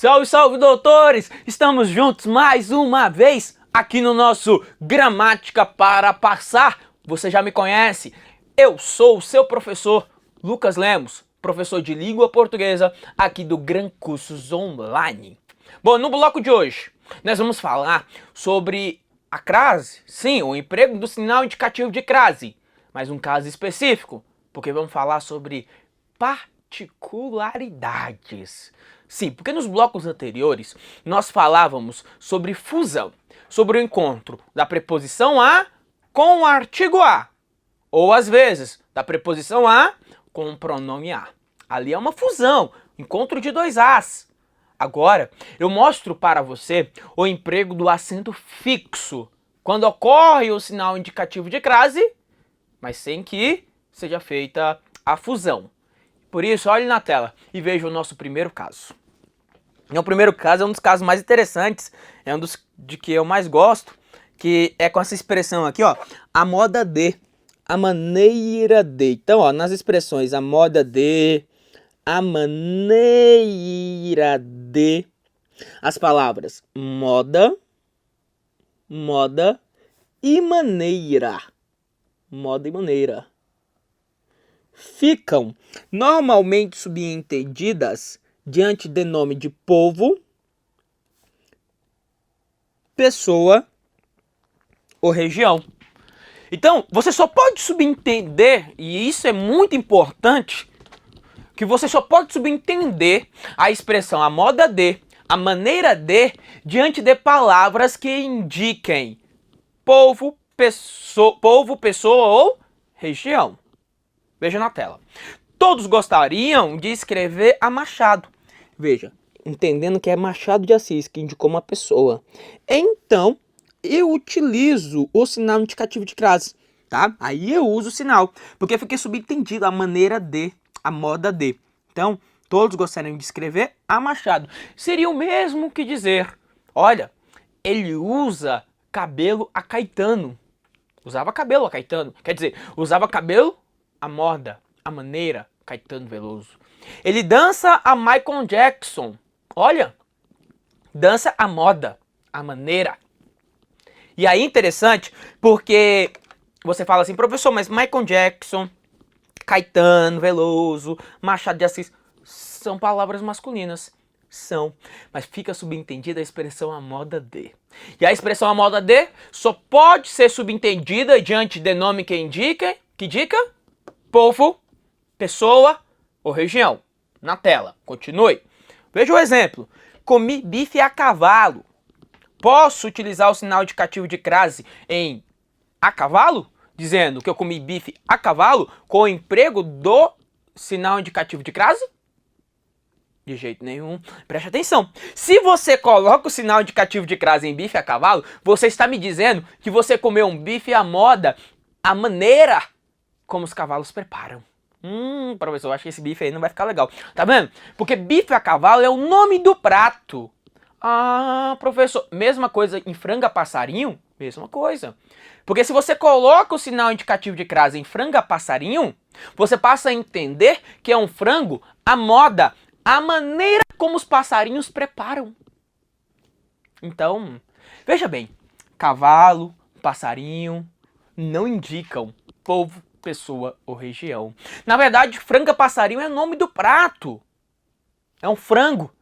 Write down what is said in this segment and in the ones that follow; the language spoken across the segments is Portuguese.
Salve, salve, doutores! Estamos juntos mais uma vez aqui no nosso Gramática para Passar. Você já me conhece, eu sou o seu professor Lucas Lemos, professor de língua portuguesa aqui do Gran Cursos Online. Bom, no bloco de hoje, nós vamos falar sobre a crase, sim, o emprego do sinal indicativo de crase, mas um caso específico, porque vamos falar sobre particularidades. Sim, porque nos blocos anteriores nós falávamos sobre fusão, sobre o encontro da preposição a com o artigo a, ou às vezes da preposição a com o pronome a. Ali é uma fusão, encontro de dois as. Agora eu mostro para você o emprego do acento fixo, quando ocorre o sinal indicativo de crase, mas sem que seja feita a fusão. Por isso, olhe na tela e veja o nosso primeiro caso. O primeiro caso é um dos casos mais interessantes, é um dos de que eu mais gosto, que é com essa expressão aqui, ó, a moda de, a maneira de. Então, ó, nas expressões a moda de, a maneira de, as palavras moda, moda e maneira, moda e maneira, ficam normalmente subentendidas diante de nome de povo, pessoa ou região. Então, você só pode subentender, e isso é muito importante, que você só pode subentender a expressão a moda de, a maneira de, diante de palavras que indiquem povo, pessoa ou região. Veja na tela. Todos gostariam de escrever a Machado. Veja, entendendo que é Machado de Assis, que indicou uma pessoa. Então, eu utilizo o sinal indicativo de crase, tá? Aí eu uso o sinal, porque fiquei subentendido a maneira de, a moda de. Então, todos gostariam de escrever a Machado. Seria o mesmo que dizer, olha, ele usa cabelo a Caetano. Usava cabelo a Caetano. Quer dizer, usava cabelo a moda, a maneira, Caetano Veloso. Ele dança a Michael Jackson. Olha, dança a moda, a maneira. E aí interessante, porque você fala assim, professor, mas Michael Jackson, Caetano Veloso, Machado de Assis, são palavras masculinas. São, mas fica subentendida a expressão a moda de. E a expressão a moda de só pode ser subentendida diante de nome que indica, povo, pessoa ou região. Na tela, continue. Veja o exemplo. Comi bife a cavalo. Posso utilizar o sinal indicativo de crase em a cavalo? Dizendo que eu comi bife a cavalo com o emprego do sinal indicativo de crase? De jeito nenhum. Preste atenção. Se você coloca o sinal indicativo de crase em bife a cavalo, você está me dizendo que você comeu um bife à moda, a maneira como os cavalos preparam. Professor, acho que esse bife aí não vai ficar legal. Tá vendo? Porque bife a cavalo é o nome do prato. Ah, professor, mesma coisa em franga passarinho? Mesma coisa. Porque se você coloca o sinal indicativo de crase em franga passarinho, você passa a entender que é um frango à moda, a maneira como os passarinhos preparam. Então, veja bem, cavalo, passarinho não indicam povo, pessoa ou região. Na verdade, franga passarinho é o nome do prato. É um frango.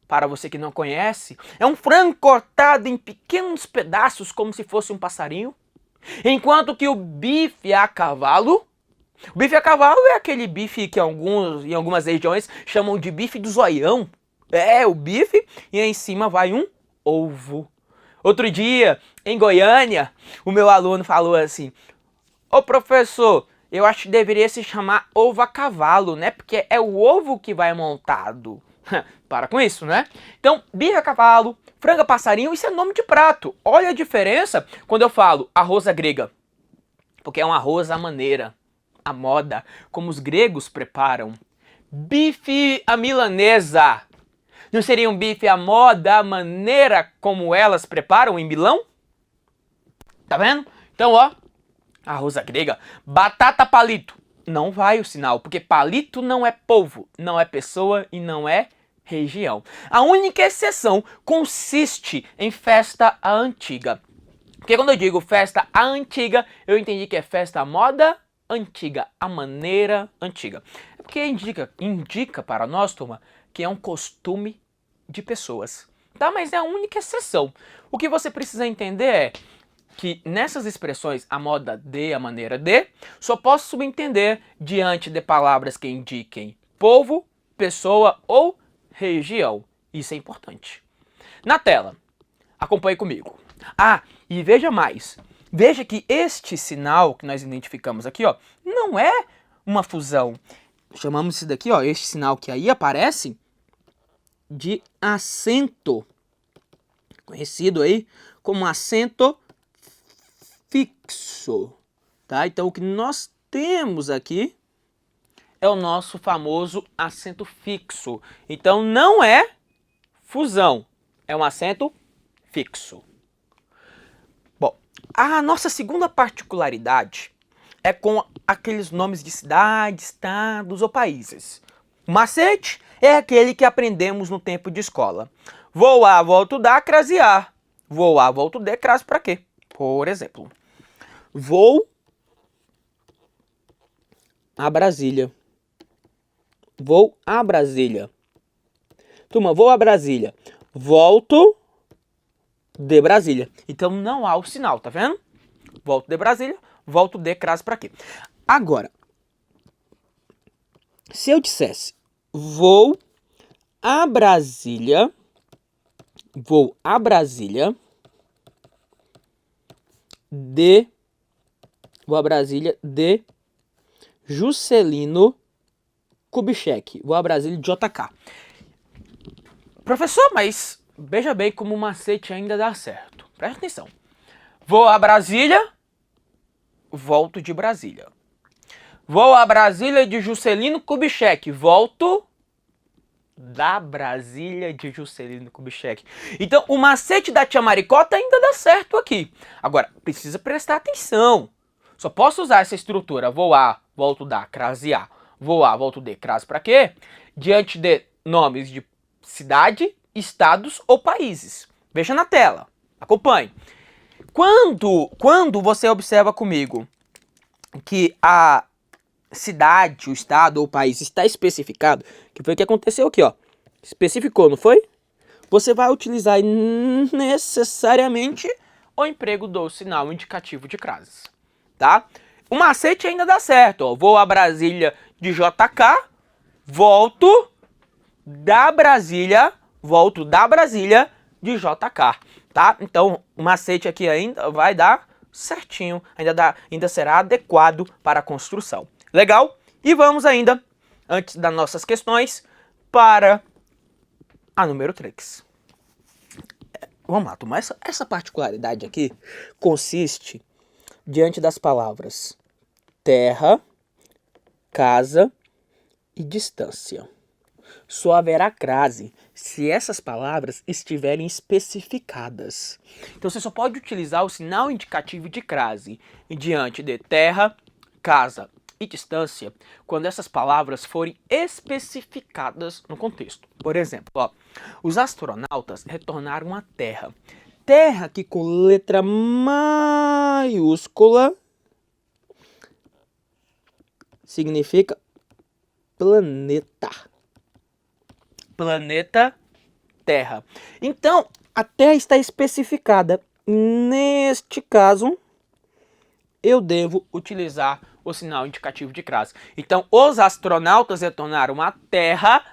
Para você que não conhece, é um frango cortado em pequenos pedaços como se fosse um passarinho. Enquanto que o bife a cavalo é aquele bife que em algumas regiões chamam de bife do zoião. É, o bife e aí em cima vai um ovo. Outro dia, em Goiânia, o meu aluno falou assim: ô professor, eu acho que deveria se chamar ovo a cavalo, né? Porque é o ovo que vai montado. Para com isso, né? Então, bife a cavalo, franga passarinho, isso é nome de prato. Olha a diferença quando eu falo arroz à grega. Porque é um arroz à maneira, à moda, como os gregos preparam. Bife à milanesa. Não seria um bife à moda, à maneira como elas preparam em Milão? Tá vendo? Então, ó, arroz à grega. Batata palito. Não vai o sinal, porque palito não é povo, não é pessoa e não é região. A única exceção consiste em festa antiga. Porque quando eu digo festa antiga, eu entendi que é festa à moda antiga, a maneira antiga. É porque indica para nós, turma, que é um costume de pessoas. Tá? Mas é a única exceção. O que você precisa entender é que nessas expressões, a moda de, a maneira de, só posso subentender diante de palavras que indiquem povo, pessoa ou região. Isso é importante. Na tela, acompanhe comigo. Ah, e veja mais. Veja que este sinal que nós identificamos aqui, ó, não é uma fusão. Chamamos isso daqui, ó, este sinal que aí aparece, de acento. Conhecido aí como acento fixo, tá? Então o que nós temos aqui é o nosso famoso acento fixo. Então não é fusão, é um acento fixo. Bom, a nossa segunda particularidade é com aqueles nomes de cidades, estados ou países. O macete é aquele que aprendemos no tempo de escola. Vou a, volto da, crasear. Vou a, volto de, crase para quê? Por exemplo, vou a Brasília. Vou a Brasília. Turma, vou a Brasília. Volto de Brasília. Então não há o sinal, tá vendo? Volto de Brasília, volto de, crase para quê? Agora, se eu dissesse vou a Brasília, vou a Brasília de Juscelino Kubitschek. Vou a Brasília de JK. Professor, mas veja bem como o macete ainda dá certo. Presta atenção. Vou a Brasília, volto de Brasília. Vou a Brasília de Juscelino Kubitschek. Volto da Brasília de Juscelino Kubitschek. Então, o macete da tia Maricota ainda dá certo aqui. Agora, precisa prestar atenção. Só posso usar essa estrutura. Vou a, volto da, crasear. Vou a, volto de, crase para quê? Diante de nomes de cidade, estados ou países. Veja na tela. Acompanhe. Quando você observa comigo que a cidade, o estado ou o país está especificado, que foi o que aconteceu aqui, ó. Especificou, não foi? Você vai utilizar necessariamente o emprego do sinal indicativo de crases, tá? O macete ainda dá certo, ó. Vou a Brasília de JK, volto da Brasília de JK, tá? Então, o macete aqui ainda vai dar certinho, ainda será adequado para a construção. Legal? E vamos ainda, antes das nossas questões, para a número 3. Vamos lá, turma. Essa particularidade aqui consiste diante das palavras terra, casa e distância. Só haverá crase se essas palavras estiverem especificadas. Então você só pode utilizar o sinal indicativo de crase diante de terra, casa e distância quando essas palavras forem especificadas no contexto. Por exemplo, ó, os astronautas retornaram à Terra. Terra que com letra maiúscula significa planeta. Planeta Terra. Então, a Terra está especificada. Neste caso, eu devo utilizar o sinal indicativo de crase. Então, os astronautas retornaram à Terra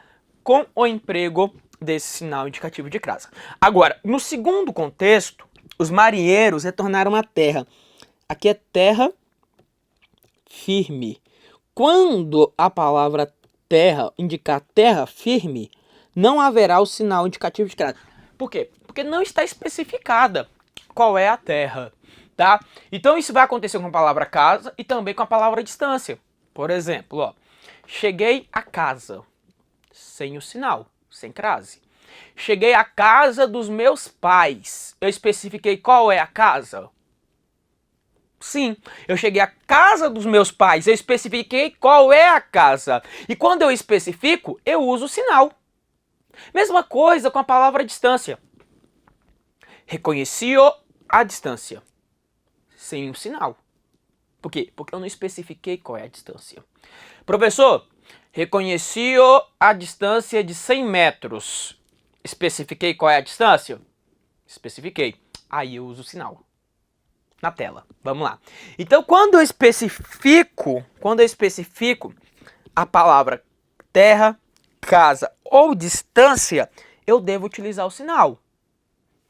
com o emprego desse sinal indicativo de crase. Agora, no segundo contexto, os marinheiros retornaram à Terra. Aqui é terra firme. Quando a palavra terra indicar terra firme, não haverá o sinal indicativo de crase. Por quê? Porque não está especificada qual é a terra. Tá? Então isso vai acontecer com a palavra casa e também com a palavra distância. Por exemplo, ó, cheguei à casa, sem o sinal, sem crase. Cheguei à casa dos meus pais. Eu especifiquei qual é a casa? Sim, eu cheguei à casa dos meus pais, eu especifiquei qual é a casa. E quando eu especifico, eu uso o sinal. Mesma coisa com a palavra distância. Reconheci-o à distância, sem um sinal. Por quê? Porque eu não especifiquei qual é a distância. Professor, reconheci-o à distância de 100 metros. Especifiquei qual é a distância? Especifiquei. Aí eu uso o sinal na tela. Vamos lá. Então, quando eu especifico a palavra terra, casa ou distância, eu devo utilizar o sinal.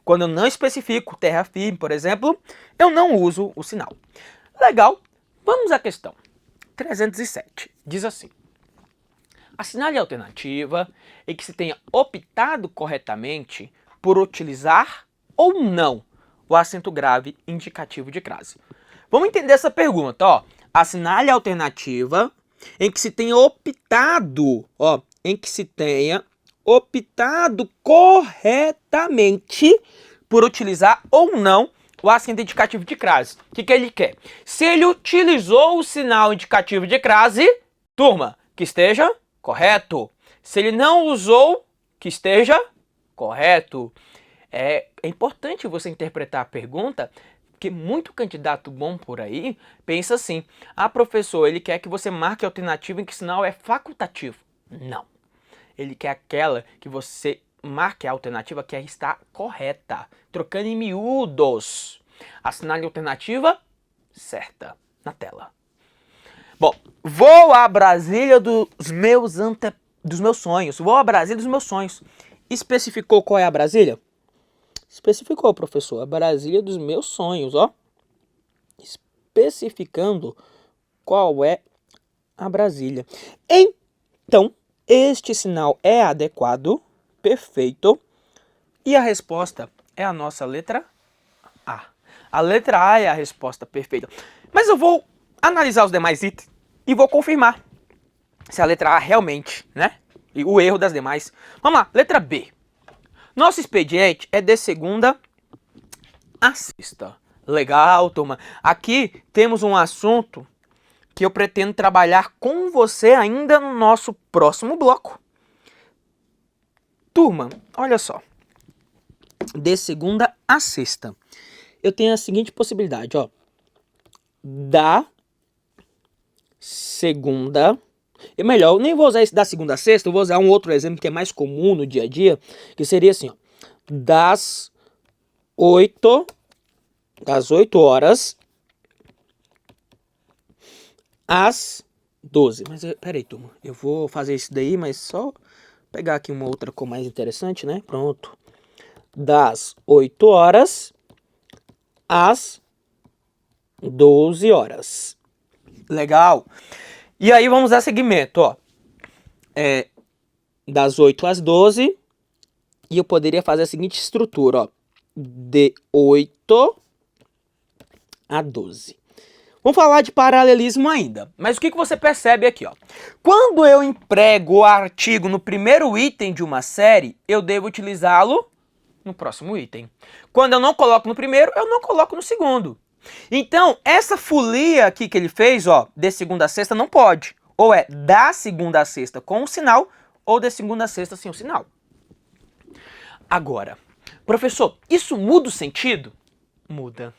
Quando eu não especifico terra firme, por exemplo, eu não uso o sinal. Legal. Vamos à questão 307. Diz assim: assinale a alternativa em que se tenha optado corretamente por utilizar ou não o acento grave indicativo de crase. Vamos entender essa pergunta, ó. Assinale a alternativa em que se tenha optado, corretamente por utilizar ou não o acento indicativo de crase. O que ele quer? Se ele utilizou o sinal indicativo de crase, turma, que esteja correto. Se ele não usou, que esteja correto. É importante você interpretar a pergunta, porque muito candidato bom por aí pensa assim: ah, professor, ele quer que você marque a alternativa em que o sinal é facultativo. Não. Ele quer aquela que você marque a alternativa que está correta. Trocando em miúdos. Assinale a alternativa certa na tela. Bom, vou a Brasília dos meus sonhos. Vou a Brasília dos meus sonhos. Especificou qual é a Brasília? Especificou, professor. A Brasília dos meus sonhos, ó. Especificando qual é a Brasília. Então, este sinal é adequado, perfeito. E a resposta é a nossa letra A. A letra A é a resposta perfeita. Mas eu vou analisar os demais itens e vou confirmar se a letra A realmente, né? E o erro das demais. Vamos lá, letra B. Nosso expediente é de segunda a sexta. Legal, turma. Aqui temos um assunto que eu pretendo trabalhar com você ainda no nosso próximo bloco. Turma, olha só. De segunda a sexta. Eu tenho a seguinte possibilidade, ó. Da segunda... E melhor, eu nem vou usar esse da segunda a sexta, eu vou usar um outro exemplo que é mais comum no dia a dia, que seria assim, ó. Das 8 horas às 12. Mas peraí, turma, eu vou fazer isso daí, mas só pegar aqui uma outra cor mais interessante, né? Pronto. Das 8 horas às 12 horas. Legal. E aí vamos dar seguimento, ó. Das 8 às 12. E eu poderia fazer a seguinte estrutura, ó. De 8 a 12. Vamos falar de paralelismo ainda. Mas o que você percebe aqui, ó? Quando eu emprego o artigo no primeiro item de uma série, eu devo utilizá-lo no próximo item. Quando eu não coloco no primeiro, eu não coloco no segundo. Então, essa folia aqui que ele fez, ó, de segunda a sexta, não pode. Ou é da segunda a sexta com o sinal, ou de segunda a sexta sem o sinal. Agora, professor, isso muda o sentido? Muda.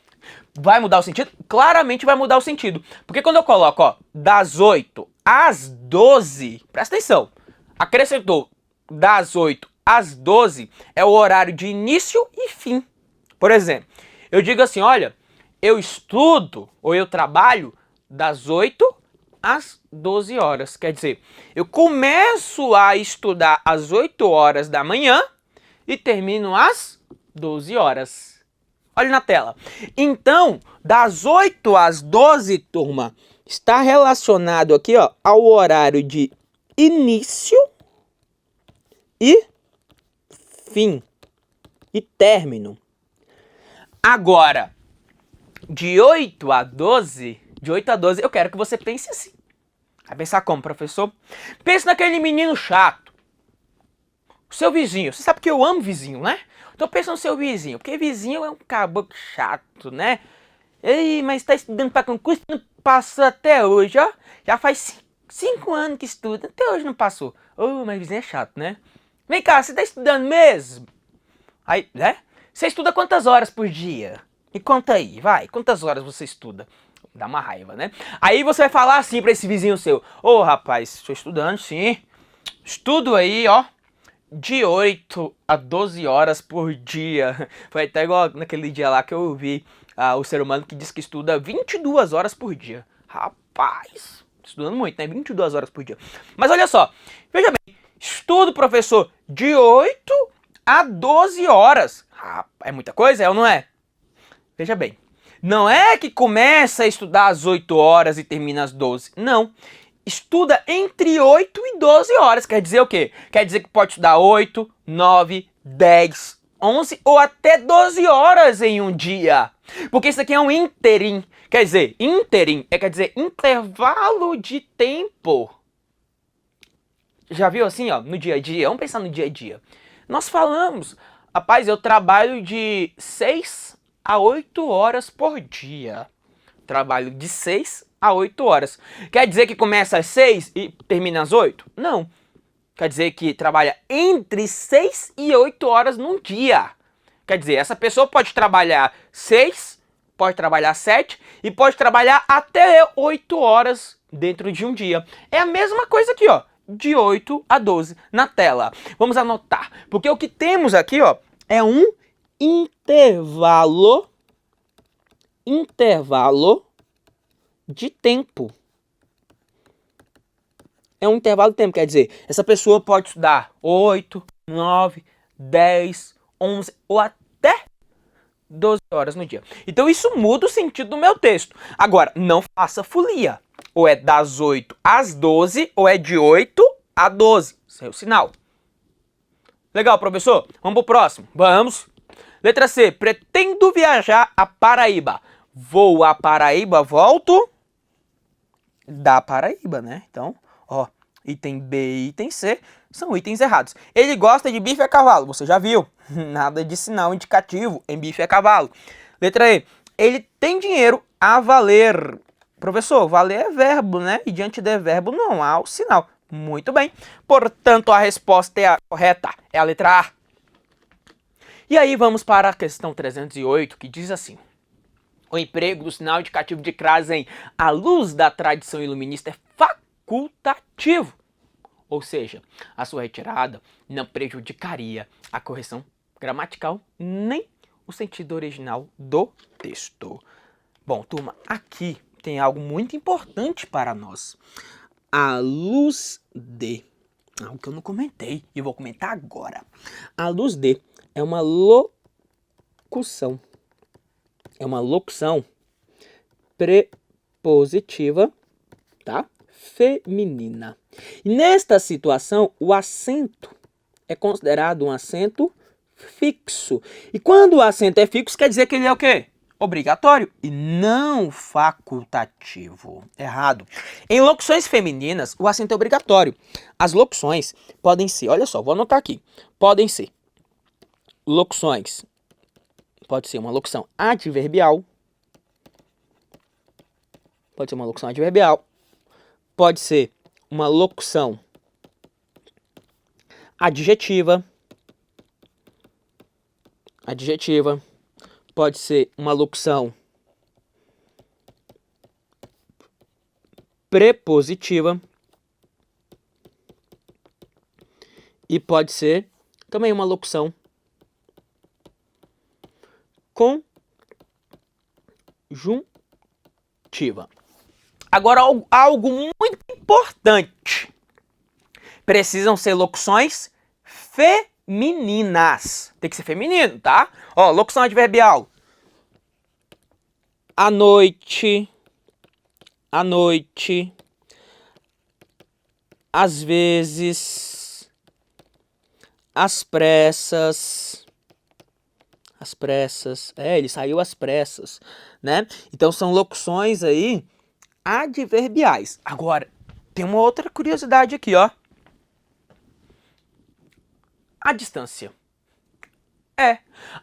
Vai mudar o sentido? Claramente vai mudar o sentido. Porque quando eu coloco, ó, das 8 às 12, presta atenção, acrescentou das 8 às 12 é o horário de início e fim. Por exemplo, eu digo assim, olha, eu estudo ou eu trabalho das 8 às 12 horas. Quer dizer, eu começo a estudar às 8 horas da manhã e termino às 12 horas. Olha na tela. Então, das 8 às 12, turma, está relacionado aqui, ó, ao horário de início e fim e término. Agora, de 8 a 12, eu quero que você pense assim. Vai pensar como, professor? Pense naquele menino chato. O seu vizinho. Você sabe que eu amo vizinho, né? Então pensa no seu vizinho, porque vizinho é um caboclo chato, né? Ei, mas tá estudando para concurso e não passou até hoje, ó. Já faz 5 anos que estuda, até hoje não passou. Oh, mas vizinho é chato, né? Vem cá, você tá estudando mesmo? Aí, né? Você estuda quantas horas por dia? Me conta aí, vai, quantas horas você estuda? Dá uma raiva, né? Aí você vai falar assim pra esse vizinho seu: ô rapaz, estou estudando sim. Estudo aí, ó, de 8 a 12 horas por dia. Foi até igual naquele dia lá que eu ouvi o ser humano que diz que estuda 22 horas por dia. Rapaz, estudando muito, né? 22 horas por dia. Mas olha só, veja bem, estudo, professor, de 8 a 12 horas. É muita coisa, é ou não é? Veja bem, não é que começa a estudar às 8 horas e termina às 12. Não. Estuda entre 8 e 12 horas. Quer dizer o quê? Quer dizer que pode estudar 8, 9, 10, 11 ou até 12 horas em um dia. Porque isso aqui é um ínterim. Quer dizer, ínterim quer dizer intervalo de tempo. Já viu assim, ó, no dia a dia? Vamos pensar no dia a dia. Nós falamos, rapaz, eu trabalho de 6 a 8 horas por dia. Trabalho de 6 a 8 horas. Quer dizer que começa às 6 e termina às 8? Não. Quer dizer que trabalha entre 6 e 8 horas num dia. Quer dizer, essa pessoa pode trabalhar 6, pode trabalhar 7 e pode trabalhar até 8 horas dentro de um dia. É a mesma coisa aqui, ó, de 8 a 12 na tela. Vamos anotar, porque o que temos aqui, ó, é um intervalo de tempo. É um intervalo de tempo, quer dizer, essa pessoa pode estudar 8, 9, 10, 11 ou até 12 horas no dia. Então isso muda o sentido do meu texto. Agora, não faça folia. Ou é das 8 às 12, ou é de 8 a 12. Seu sinal. Legal, professor? Vamos pro próximo. Vamos. Letra C. Pretendo viajar a Paraíba. Vou a Paraíba, volto da Paraíba, né? Então, ó, item B e item C são itens errados. Ele gosta de bife a cavalo, você já viu. Nada de sinal indicativo em bife a cavalo. Letra E. Ele tem dinheiro a valer. Professor, valer é verbo, né? E diante de verbo não há o sinal. Muito bem. Portanto, a resposta é a correta. É a letra A. E aí vamos para a questão 308, que diz assim: o emprego do sinal indicativo de crase em à luz da tradição iluminista é facultativo. Ou seja, a sua retirada não prejudicaria a correção gramatical nem o sentido original do texto. Bom, turma, aqui tem algo muito importante para nós. À luz de... algo que eu não comentei e vou comentar agora. À luz de é uma locução. É uma locução prepositiva, tá? Feminina. E nesta situação, o acento é considerado um acento fixo. E quando o acento é fixo, quer dizer que ele é o quê? Obrigatório e não facultativo. Errado. Em locuções femininas, o acento é obrigatório. As locuções podem ser, olha só, vou anotar aqui. Podem ser locuções. Pode ser uma locução adverbial. Pode ser uma locução adverbial. Pode ser uma locução adjetiva. Adjetiva. Pode ser uma locução prepositiva. E pode ser também uma locução conjuntiva. Agora, algo muito importante. Precisam ser locuções femininas. Tem que ser feminino, tá? Ó, locução adverbial. À noite. À noite. Às vezes. Às pressas. Às pressas. É, ele saiu às pressas, né? Então são locuções aí adverbiais. Agora, tem uma outra curiosidade aqui, ó. A distância.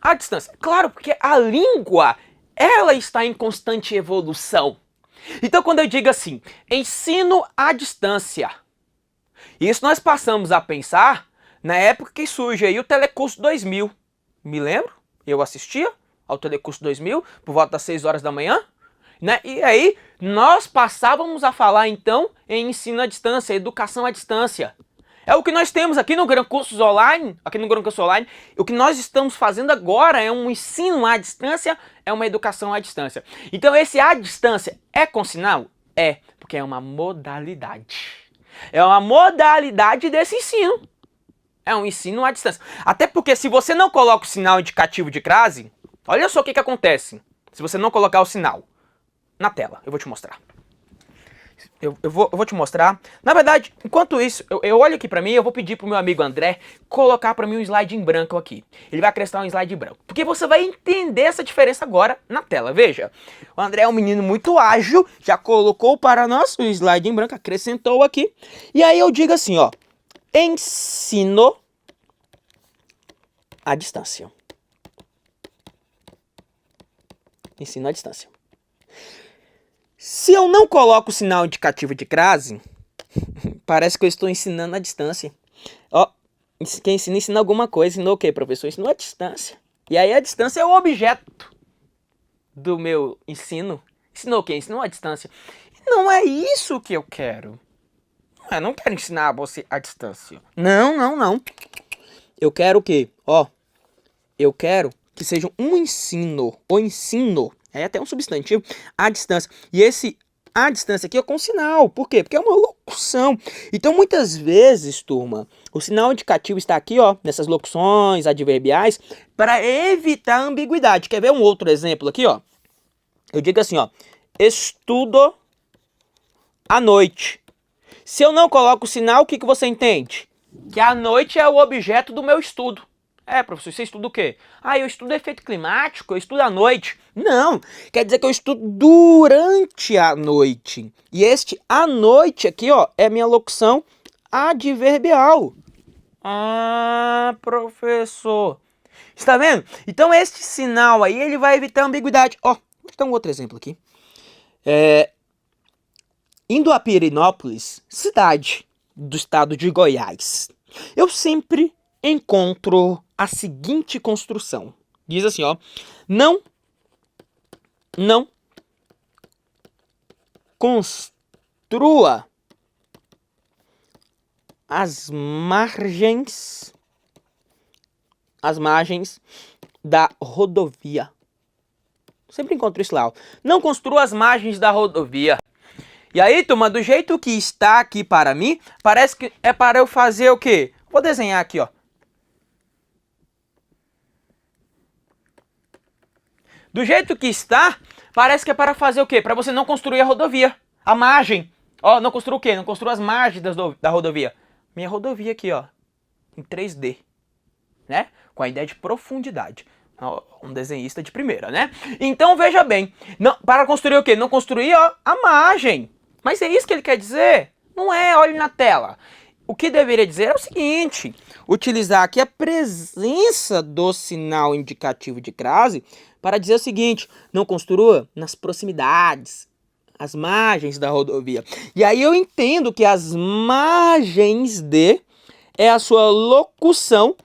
A distância. Claro, porque a língua, ela está em constante evolução. Então, quando eu digo assim, ensino à distância, isso nós passamos a pensar Na época que surge aí o Telecurso 2000. Me lembro, eu assistia ao Telecurso 2000 por volta das 6 horas da manhã, né? E aí nós passávamos a falar então em ensino à distância, educação à distância. É o que nós temos aqui no Gran Cursos Online, o que nós estamos fazendo agora é um ensino à distância, é uma educação à distância. Então esse à distância é com sinal? É, porque é uma modalidade. É uma modalidade desse ensino. É um ensino à distância. Até porque se você não coloca o sinal indicativo de crase, olha só o que acontece se você não colocar o sinal na tela. Eu vou te mostrar. Eu vou te mostrar. Na verdade, enquanto isso, eu olho aqui pra mim, eu vou pedir pro meu amigo André colocar pra mim um slide em branco aqui. Ele vai acrescentar um slide em branco. Porque você vai entender essa diferença agora na tela. Veja, o André é um menino muito ágil, já colocou para nós o slide em branco, acrescentou aqui. E aí eu digo assim, ó. Ensino à distância. Ensino à distância. Se eu não coloco o sinal indicativo de crase, parece que eu estou ensinando à distância. Ó, quem ensina alguma coisa. Ensinou o quê, professor? Ensinou à distância. E aí a distância é o objeto do meu ensino. Ensinou o quê? Ensinou à distância. Não é isso que eu quero. Eu não quero ensinar você à distância. Não. Eu quero o quê? Ó, eu quero que seja um ensino. O ensino. É até um substantivo, à distância. E esse à distância aqui é com sinal. Por quê? Porque é uma locução. Então, muitas vezes, turma, o sinal indicativo está aqui, ó, nessas locuções adverbiais, para evitar ambiguidade. Quer ver um outro exemplo aqui, ó? Eu digo assim, ó, estudo à noite. Se eu não coloco o sinal, o que você entende? Que a noite é o objeto do meu estudo. É, professor, você estuda o quê? Ah, eu estudo efeito climático, eu estudo à noite. Não, quer dizer que eu estudo durante a noite. E este à noite aqui, ó, é minha locução adverbial. Ah, professor. Está vendo? Então este sinal aí, ele vai evitar ambiguidade. Ó, vou dar um outro exemplo aqui. Indo a Pirenópolis, cidade do estado de Goiás, eu sempre encontro a seguinte construção. Diz assim, ó. Não construa as margens da rodovia. Sempre encontro isso lá, ó. Não construa as margens da rodovia. E aí, turma, do jeito que está aqui para mim, parece que é para eu fazer o quê? Vou desenhar aqui, ó. Do jeito que está, parece que é para fazer o quê? Para você não construir a rodovia. A margem. Ó, não construa o quê? Não construa as margens da rodovia. Minha rodovia aqui, ó. Em 3D. Né? Com a ideia de profundidade. Um desenhista de primeira, né? Então, veja bem. Não, para construir o quê? Não construir, ó, a margem. Mas é isso que ele quer dizer? Não é, olhe na tela. O que deveria dizer é o seguinte. Utilizar aqui a presença do sinal indicativo de crase para dizer o seguinte, não construa nas proximidades, as margens da rodovia. E aí eu entendo que as margens de é a sua locução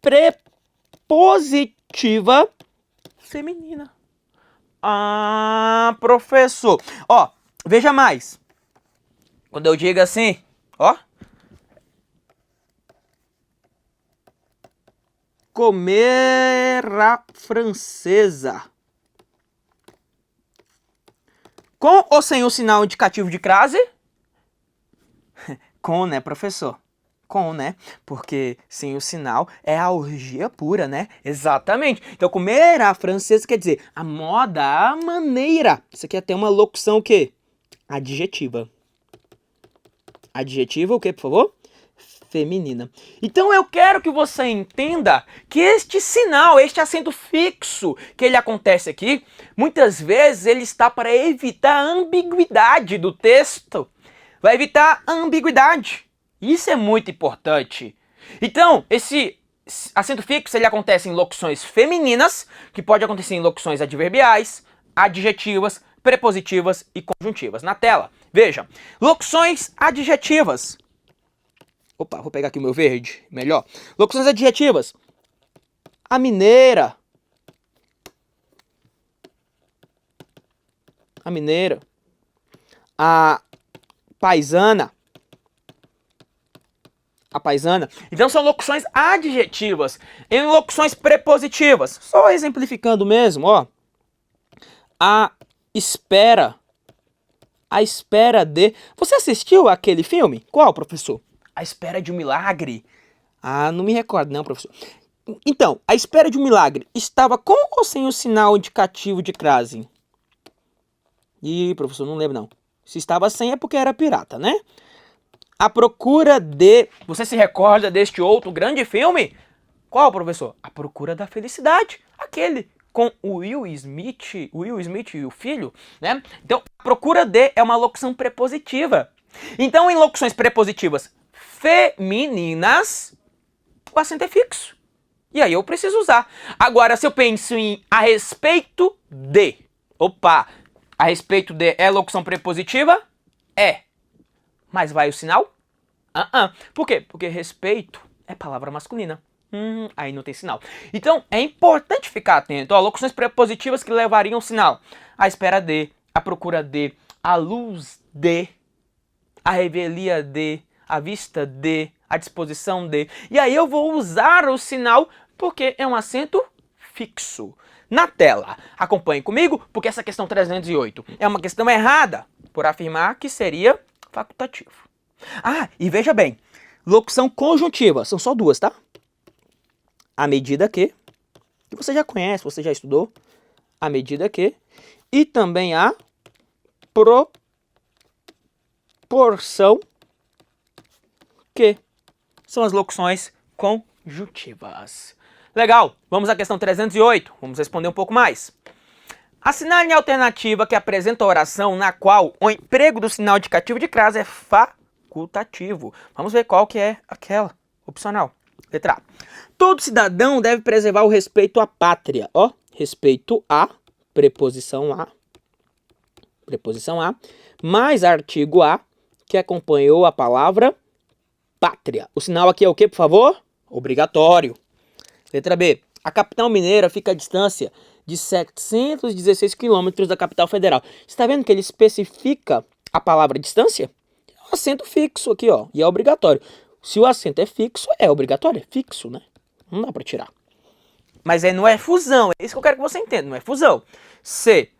prepositiva feminina. Ah, professor. Ó, veja mais. Quando eu digo assim, ó. Comer a francesa. Com ou sem o sinal indicativo de crase? Com, né, professor? Com, né? Porque sem o sinal é a orgia pura, né? Exatamente. Então, comer a francesa quer dizer a moda, a maneira. Isso aqui tem uma locução o quê? Adjetiva. Adjetiva o quê, por favor? Feminina. Então eu quero que você entenda que este sinal, este acento fixo que ele acontece aqui, muitas vezes ele está para evitar a ambiguidade do texto. Vai evitar a ambiguidade. Isso é muito importante. Então, esse acento fixo ele acontece em locuções femininas, que pode acontecer em locuções adverbiais, adjetivas, prepositivas e conjuntivas. Na tela, veja, locuções adjetivas. Opa, vou pegar aqui o meu verde, melhor. Locuções adjetivas. A mineira. A mineira. A paisana. A paisana. Então são locuções adjetivas. Em locuções prepositivas. Só exemplificando mesmo, ó. A espera. A espera de... Você assistiu aquele filme? Qual, professor? A Espera de um Milagre. Ah, não me recordo não, professor. Então, a espera de um milagre estava com ou sem o sinal indicativo de crase? Ih, professor, não lembro não. Se estava sem é porque era pirata, né? A procura de... Você se recorda deste outro grande filme? Qual, professor? A Procura da Felicidade. Aquele com o Will Smith e o filho, né? Então, a procura de é uma locução prepositiva. Então, em locuções prepositivas femininas, o acento é fixo. E aí eu preciso usar. Agora, se eu penso em a respeito de... Opa! A respeito de é locução prepositiva? É. Mas vai o sinal? Por quê? Porque respeito é palavra masculina. Aí não tem sinal. Então, é importante ficar atento. Ó, locuções prepositivas que levariam o sinal. A espera de, a procura de, a luz de, a revelia de, a vista de, a disposição de. E aí eu vou usar o sinal porque é um acento fixo. Na tela, acompanhe comigo, porque essa questão 308 é uma questão errada por afirmar que seria facultativo. Ah, e veja bem, locução conjuntiva, são só duas, tá? À medida que você já conhece, você já estudou, à medida que, e também a proporção que são as locuções conjuntivas. Legal, vamos à questão 308, vamos responder um pouco mais. Assinale a alternativa que apresenta a oração na qual o emprego do sinal indicativo de crase é facultativo. Vamos ver qual que é aquela opcional. Letra A. Todo cidadão deve preservar o respeito à pátria. Ó, respeito a, preposição a, mais artigo a, que acompanhou a palavra pátria. O sinal aqui é o que, por favor? Obrigatório. Letra B. A capital mineira fica à distância de 716 quilômetros da capital federal. Você está vendo que ele especifica a palavra distância? É um acento fixo aqui, ó, e é obrigatório. Se o acento é fixo, é obrigatório, é fixo, né? Não dá para tirar. Mas aí não é fusão, é isso que eu quero que você entenda, não é fusão. C.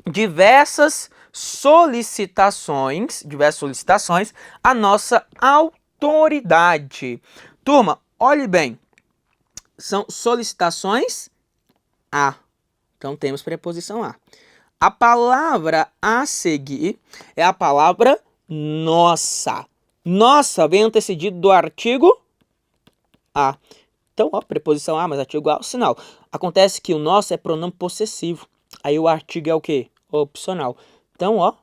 Diversas solicitações à nossa autoridade. Turma, olhe bem. São solicitações a. Então temos preposição a. A palavra a seguir é a palavra nossa. Nossa vem antecedido do artigo a. Então, ó, preposição a mais artigo a, o sinal. Acontece que o nosso é pronome possessivo. Aí o artigo é o quê? Opcional. Então, ó,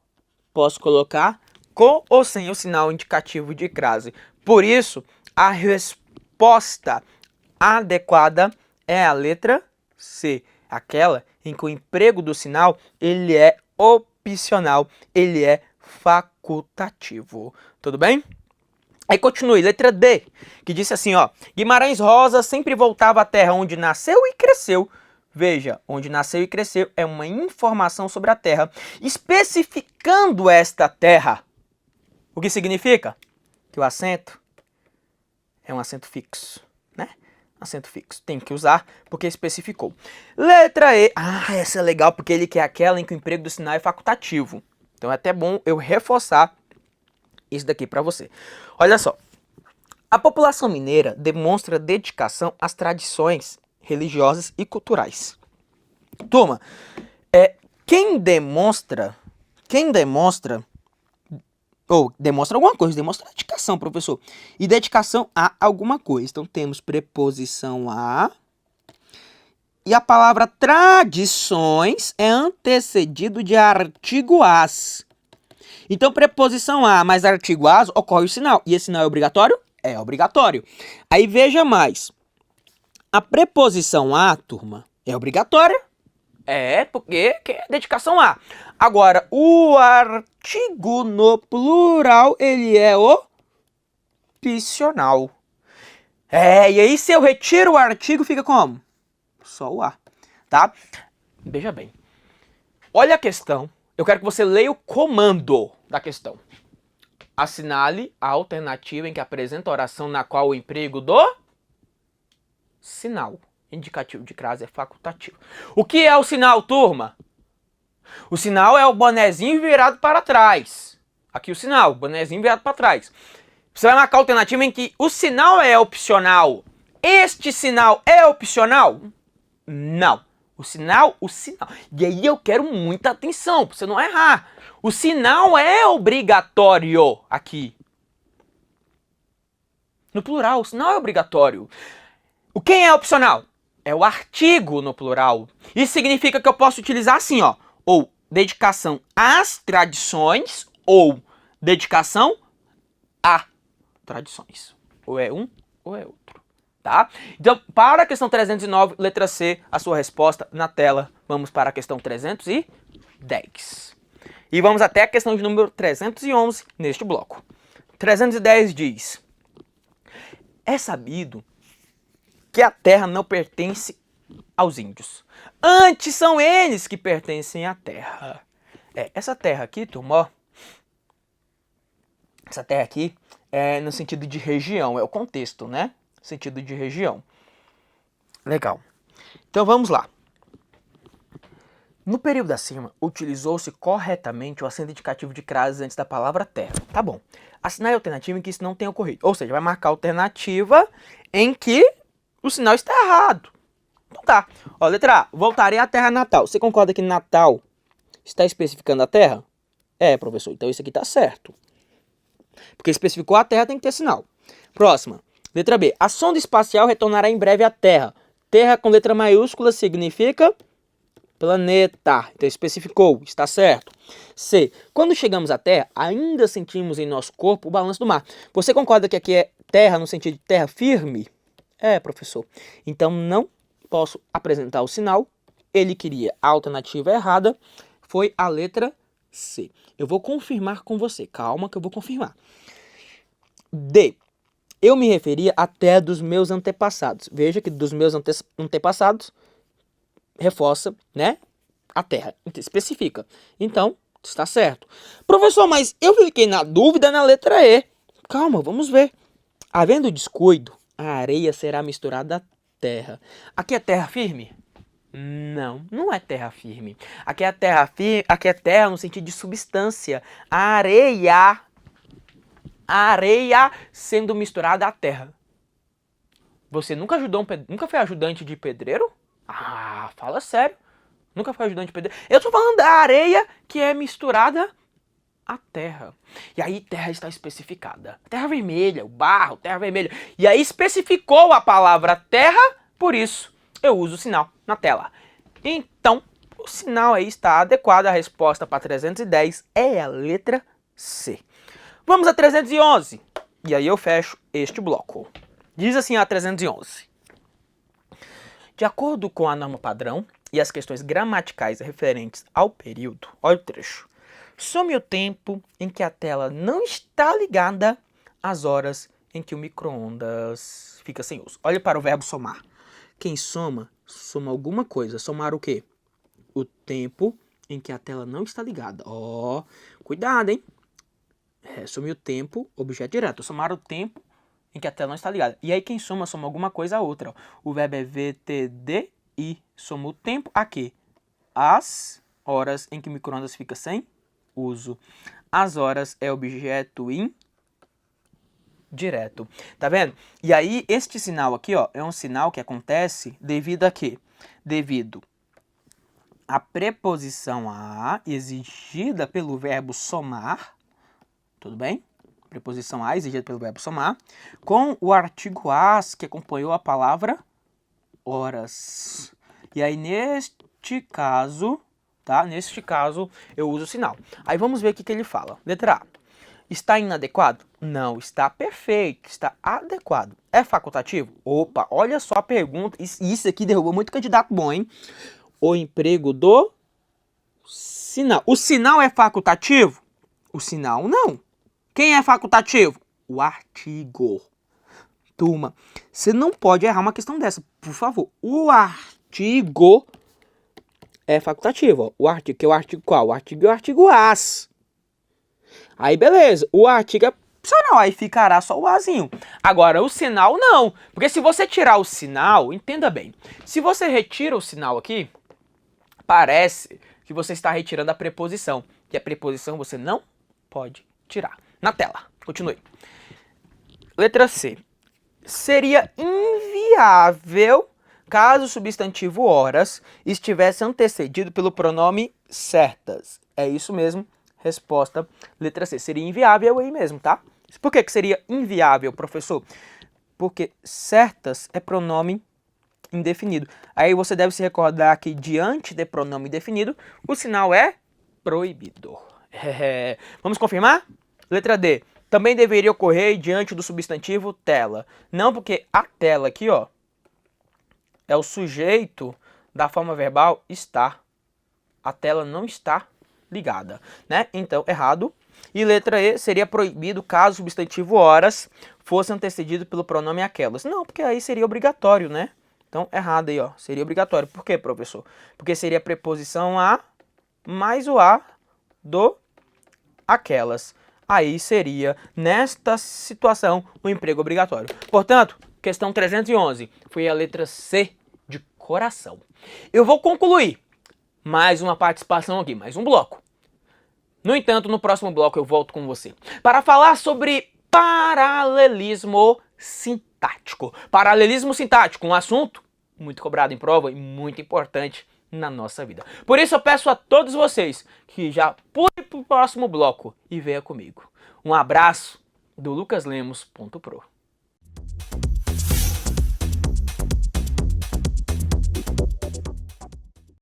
posso colocar com ou sem o sinal indicativo de crase. Por isso, a resposta adequada é a letra C. Aquela em que o emprego do sinal ele é opcional, ele é facultativo. Tudo bem? Aí continue, letra D, que disse assim, ó. Guimarães Rosa sempre voltava à terra onde nasceu e cresceu. Veja, onde nasceu e cresceu é uma informação sobre a terra, especificando esta terra. O que significa? Que o acento é um acento fixo, né? Acento fixo. Tem que usar porque especificou. Letra E. Ah, essa é legal porque ele quer aquela em que o emprego do sinal é facultativo. Então é até bom eu reforçar isso daqui para você. Olha só. A população mineira demonstra dedicação às tradições religiosas e culturais. Turma, quem demonstra alguma coisa, demonstra dedicação, professor. E dedicação a alguma coisa. Então temos preposição a. E a palavra tradições é antecedido de artigo as. Então, preposição a mais artigo as, ocorre o sinal. E esse sinal é obrigatório? É obrigatório. Aí veja mais. A preposição a, turma, é obrigatória? É, porque é dedicação a. Agora, o artigo no plural, ele é opcional. E aí se eu retiro o artigo, fica como? Só o A, tá? Veja bem. Olha a questão. Eu quero que você leia o comando da questão. Assinale a alternativa em que apresenta a oração na qual o emprego do sinal indicativo de crase é facultativo. O que é o sinal, turma? O sinal é o bonezinho virado para trás. Aqui o sinal, bonezinho virado para trás. Você vai marcar a alternativa em que o sinal é opcional. Este sinal é opcional? Não. O sinal. E aí eu quero muita atenção, para você não errar. O sinal é obrigatório aqui. No plural, o sinal é obrigatório. O quem é opcional? É o artigo no plural. Isso significa que eu posso utilizar assim, ó. Ou dedicação às tradições, ou dedicação a tradições. Ou é um, ou é outro. Tá? Então, para a questão 309, letra C, a sua resposta na tela. Vamos para a questão 310. E vamos até a questão de número 311 neste bloco. 310 diz: é sabido que a terra não pertence aos índios. Antes são eles que pertencem à terra. Essa terra aqui, turma, ó, essa terra aqui é no sentido de região, é o contexto, né? Sentido de região. Legal. Então vamos lá. No período acima, utilizou-se corretamente o acento indicativo de crase antes da palavra terra. Tá bom. Assinale a alternativa em que isso não tenha ocorrido. Ou seja, vai marcar a alternativa em que o sinal está errado. Então tá. Ó, letra A. Voltarei à terra natal. Você concorda que natal está especificando a terra? Professor. Então isso aqui tá certo. Porque especificou a terra, tem que ter sinal. Próxima. Letra B. A sonda espacial retornará em breve à Terra. Terra com letra maiúscula significa planeta. Então especificou, está certo. C. Quando chegamos à Terra, ainda sentimos em nosso corpo o balanço do mar. Você concorda que aqui é terra no sentido de terra firme? Professor. Então não posso apresentar o sinal. Ele queria a alternativa errada. Foi a letra C. Eu vou confirmar com você. Calma que eu vou confirmar. D. Eu me referia à terra dos meus antepassados. Veja que dos meus antepassados reforça, né? A terra. Especifica. Então, está certo. Professor, mas eu fiquei na dúvida na letra E. Calma, vamos ver. Havendo descuido, a areia será misturada à terra. Aqui é terra firme? Não, não é terra firme. Aqui é terra no sentido de substância. A areia sendo misturada à terra. Você nunca foi ajudante de pedreiro? Ah, fala sério. Nunca foi ajudante de pedreiro? Eu tô falando da areia que é misturada à terra. E aí terra está especificada. Terra vermelha, o barro, terra vermelha. E aí especificou a palavra terra, por isso eu uso o sinal na tela. Então, o sinal aí está adequado. A resposta para 310 é a letra C. Vamos a 311. E aí eu fecho este bloco. Diz assim a 311. De acordo com a norma padrão e as questões gramaticais referentes ao período, olha o trecho. Some o tempo em que a tela não está ligada às horas em que o micro-ondas fica sem uso. Olha para o verbo somar. Quem soma, soma alguma coisa. Somar o quê? O tempo em que a tela não está ligada. Ó, cuidado, hein? Some o tempo, objeto direto. Somar o tempo em que a tela não está ligada. E aí quem soma, soma alguma coisa a outra. Ó. O verbo é VTDI. Soma o tempo a quê? As horas em que o micro-ondas fica sem uso. As horas é objeto indireto. Tá vendo? E aí este sinal aqui, ó, é um sinal que acontece devido a quê? Devido à preposição a exigida pelo verbo somar. Tudo bem? Preposição a exigida pelo verbo somar, com o artigo as, que acompanhou a palavra horas. E aí, neste caso, tá? Neste caso, eu uso o sinal. Aí vamos ver o que ele fala. Letra A. Está inadequado? Não, está perfeito, está adequado. É facultativo? Opa, olha só a pergunta. Isso aqui derrubou muito candidato bom, hein? O emprego do sinal. O sinal é facultativo? O sinal não. Quem é facultativo? o artigo. Turma, você não pode errar uma questão dessa, por favor. O artigo é facultativo, ó. O artigo, que é o artigo qual? O artigo é o artigo as. Aí beleza, o artigo é opcional, aí ficará só o azinho. Agora, o sinal não, porque se você tirar o sinal, entenda bem, se você retira o sinal aqui, parece que você está retirando a preposição, e a preposição você não pode tirar. Na tela, continue. Letra C. Seria inviável caso o substantivo horas estivesse antecedido pelo pronome certas. É isso mesmo, resposta letra C. Seria inviável aí mesmo, tá? Por que seria inviável, professor? Porque certas é pronome indefinido. Aí você deve se recordar que diante de pronome indefinido, o sinal é proibido. Vamos confirmar? Letra D. Também deveria ocorrer diante do substantivo tela. Não, porque a tela aqui, ó, é o sujeito da forma verbal estar. A tela não está ligada, né? Então, errado. E letra E, seria proibido caso o substantivo horas fosse antecedido pelo pronome aquelas. Não, porque aí seria obrigatório, né? Então, errado aí, ó. Seria obrigatório. Por quê, professor? Porque seria a preposição a mais o a do aquelas. Aí seria, nesta situação, o emprego obrigatório. Portanto, questão 311 foi a letra C de coração. Eu vou concluir mais uma participação aqui, mais um bloco. No entanto, no próximo bloco eu volto com você para falar sobre paralelismo sintático. Paralelismo sintático, um assunto muito cobrado em prova e muito importante na nossa vida. Por isso eu peço a todos vocês que já pulem para o próximo bloco e venha comigo. Um abraço do lucaslemos.pro.